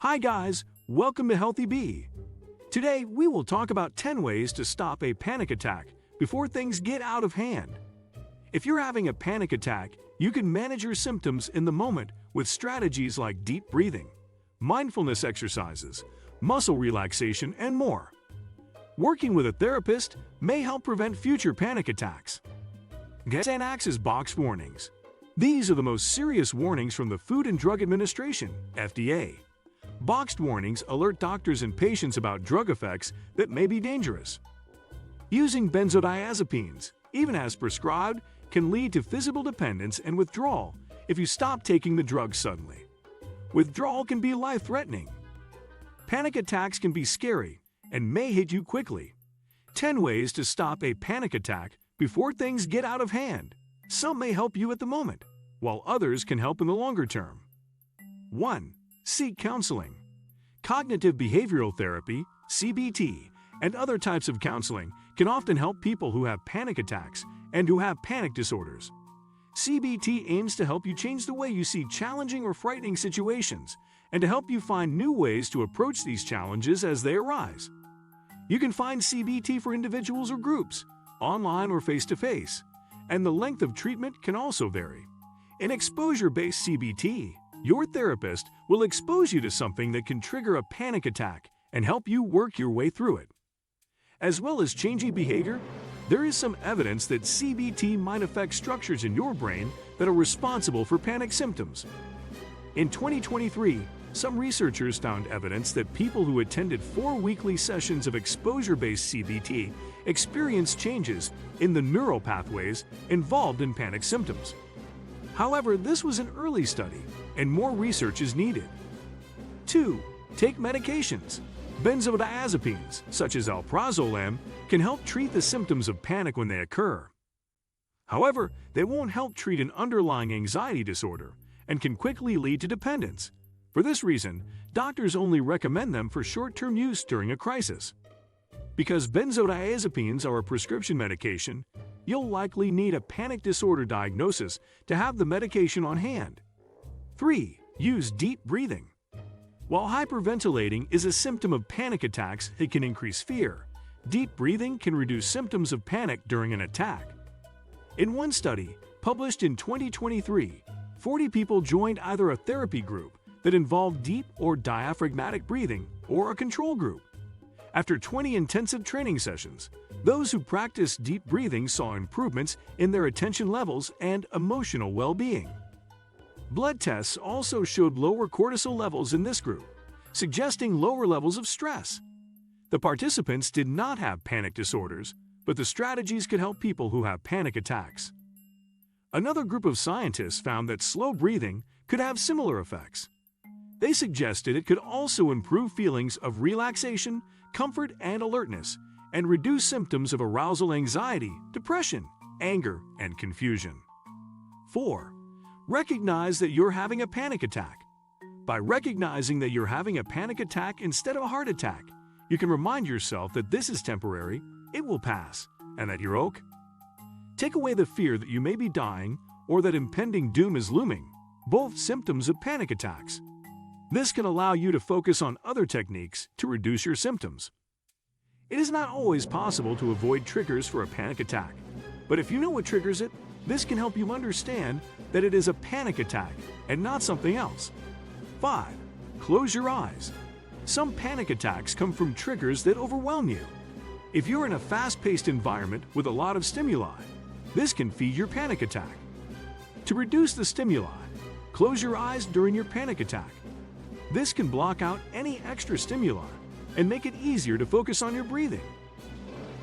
Hi guys, welcome to Healthy Bee. Today we will talk about 10 ways to stop a panic attack before things get out of hand. If you're having a panic attack, you can manage your symptoms in the moment with strategies like deep breathing, mindfulness exercises, muscle relaxation, and more. Working with a therapist may help prevent future panic attacks. Xanax's box warnings. These are the most serious warnings from the Food and Drug Administration, FDA. Boxed warnings alert doctors and patients about drug effects that may be dangerous. Using benzodiazepines, even as prescribed, can lead to physical dependence and withdrawal if you stop taking the drug suddenly. Withdrawal can be life-threatening. Panic attacks can be scary and may hit you quickly. 10 ways to stop a panic attack before things get out of hand. Some may help you at the moment, while others can help in the longer term. 1. Seek counseling. Cognitive behavioral therapy, CBT, and other types of counseling can often help people who have panic attacks and who have panic disorders. CBT aims to help you change the way you see challenging or frightening situations and to help you find new ways to approach these challenges as they arise. You can find CBT for individuals or groups, online or face-to-face, and the length of treatment can also vary. In exposure-based CBT, your therapist will expose you to something that can trigger a panic attack and help you work your way through it. As well as changing behavior, there is some evidence that CBT might affect structures in your brain that are responsible for panic symptoms. In 2023, some researchers found evidence that people who attended 4 weekly sessions of exposure-based CBT experienced changes in the neural pathways involved in panic symptoms. However, this was an early study, and more research is needed. 2. Take medications. Benzodiazepines, such as alprazolam, can help treat the symptoms of panic when they occur. However, they won't help treat an underlying anxiety disorder and can quickly lead to dependence. For this reason, doctors only recommend them for short-term use during a crisis. Because benzodiazepines are a prescription medication, you'll likely need a panic disorder diagnosis to have the medication on hand. 3. Use deep breathing. While hyperventilating is a symptom of panic attacks that can increase fear, deep breathing can reduce symptoms of panic during an attack. In one study, published in 2023, 40 people joined either a therapy group that involved deep or diaphragmatic breathing or a control group. After 20 intensive training sessions, those who practiced deep breathing saw improvements in their attention levels and emotional well-being. Blood tests also showed lower cortisol levels in this group, suggesting lower levels of stress. The participants did not have panic disorders, but the strategies could help people who have panic attacks. Another group of scientists found that slow breathing could have similar effects. They suggested it could also improve feelings of relaxation, comfort, and alertness, and reduce symptoms of arousal anxiety, depression, anger, and confusion. 4. Recognize that you're having a panic attack. By recognizing that you're having a panic attack instead of a heart attack, you can remind yourself that this is temporary, it will pass, and that you're okay. Take away the fear that you may be dying or that impending doom is looming, both symptoms of panic attacks. This can allow you to focus on other techniques to reduce your symptoms. It is not always possible to avoid triggers for a panic attack, but if you know what triggers it, this can help you understand that it is a panic attack and not something else. 5. Close your eyes. Some panic attacks come from triggers that overwhelm you. If you're in a fast-paced environment with a lot of stimuli, this can feed your panic attack. To reduce the stimuli, close your eyes during your panic attack. This can block out any extra stimuli and make it easier to focus on your breathing.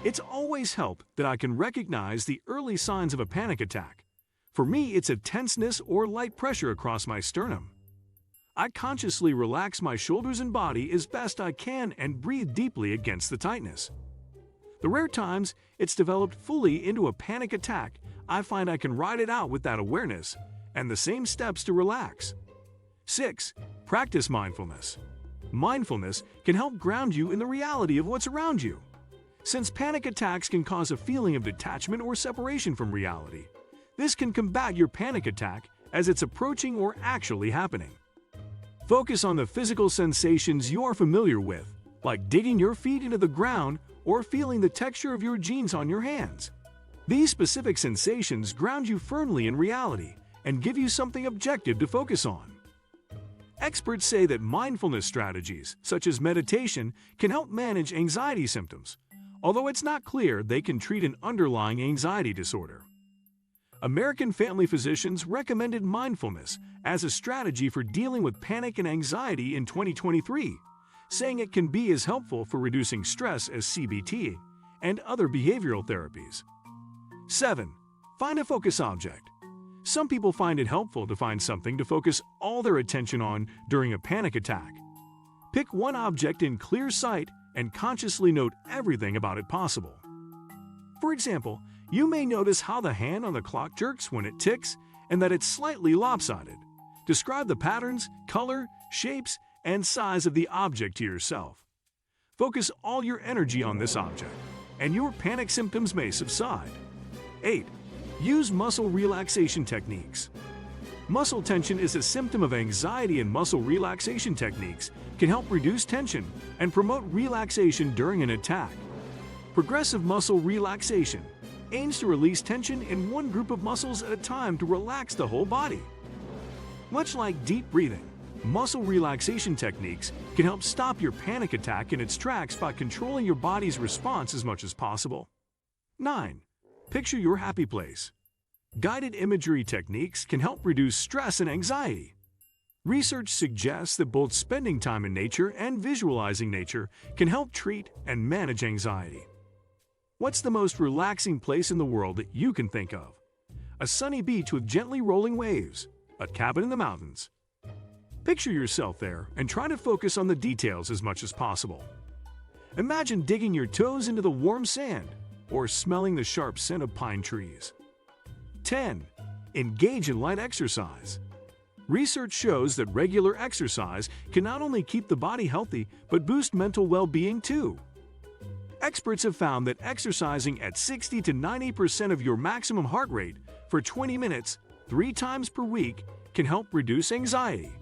It's always helped that I can recognize the early signs of a panic attack. For me, it's a tenseness or light pressure across my sternum. I consciously relax my shoulders and body as best I can and breathe deeply against the tightness. The rare times it's developed fully into a panic attack, I find I can ride it out with that awareness and the same steps to relax. 6. Practice mindfulness. Mindfulness can help ground you in the reality of what's around you. Since panic attacks can cause a feeling of detachment or separation from reality, this can combat your panic attack as it's approaching or actually happening. Focus on the physical sensations you are familiar with, like digging your feet into the ground or feeling the texture of your jeans on your hands. These specific sensations ground you firmly in reality and give you something objective to focus on. Experts say that mindfulness strategies, such as meditation, can help manage anxiety symptoms, although it's not clear they can treat an underlying anxiety disorder. American family physicians recommended mindfulness as a strategy for dealing with panic and anxiety in 2023, saying it can be as helpful for reducing stress as CBT and other behavioral therapies. 7. Find a focus object. Some people find it helpful to find something to focus all their attention on during a panic attack. Pick one object in clear sight and consciously note everything about it possible. For example, you may notice how the hand on the clock jerks when it ticks and that it's slightly lopsided. Describe the patterns, color, shapes, and size of the object to yourself. Focus all your energy on this object, and your panic symptoms may subside. 8. Use muscle relaxation techniques. Muscle tension is a symptom of anxiety, and muscle relaxation techniques can help reduce tension and promote relaxation during an attack. Progressive muscle relaxation aims to release tension in one group of muscles at a time to relax the whole body. Much like deep breathing, muscle relaxation techniques can help stop your panic attack in its tracks by controlling your body's response as much as possible. 9. Picture your happy place. Guided imagery techniques can help reduce stress and anxiety. Research suggests that both spending time in nature and visualizing nature can help treat and manage anxiety. What's the most relaxing place in the world that you can think of? A sunny beach with gently rolling waves, a cabin in the mountains. Picture yourself there and try to focus on the details as much as possible. Imagine digging your toes into the warm sand or smelling the sharp scent of pine trees. 10. Engage in light exercise. Research shows that regular exercise can not only keep the body healthy but boost mental well-being too. Experts have found that exercising at 60 to 90% of your maximum heart rate for 20 minutes 3 times per week can help reduce anxiety.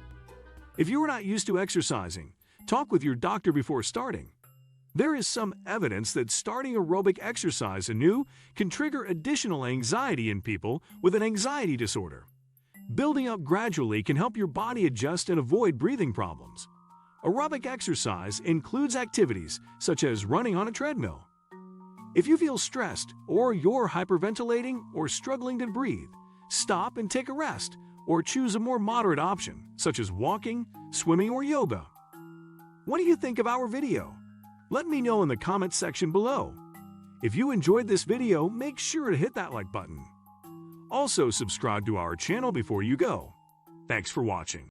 If you are not used to exercising, talk with your doctor before starting. There is some evidence that starting aerobic exercise anew can trigger additional anxiety in people with an anxiety disorder. Building up gradually can help your body adjust and avoid breathing problems. Aerobic exercise includes activities such as running on a treadmill. If you feel stressed or you're hyperventilating or struggling to breathe, stop and take a rest or choose a more moderate option such as walking, swimming, or yoga. What do you think of our video? Let me know in the comments section below. If you enjoyed this video, make sure to hit that like button. Also, subscribe to our channel before you go. Thanks for watching.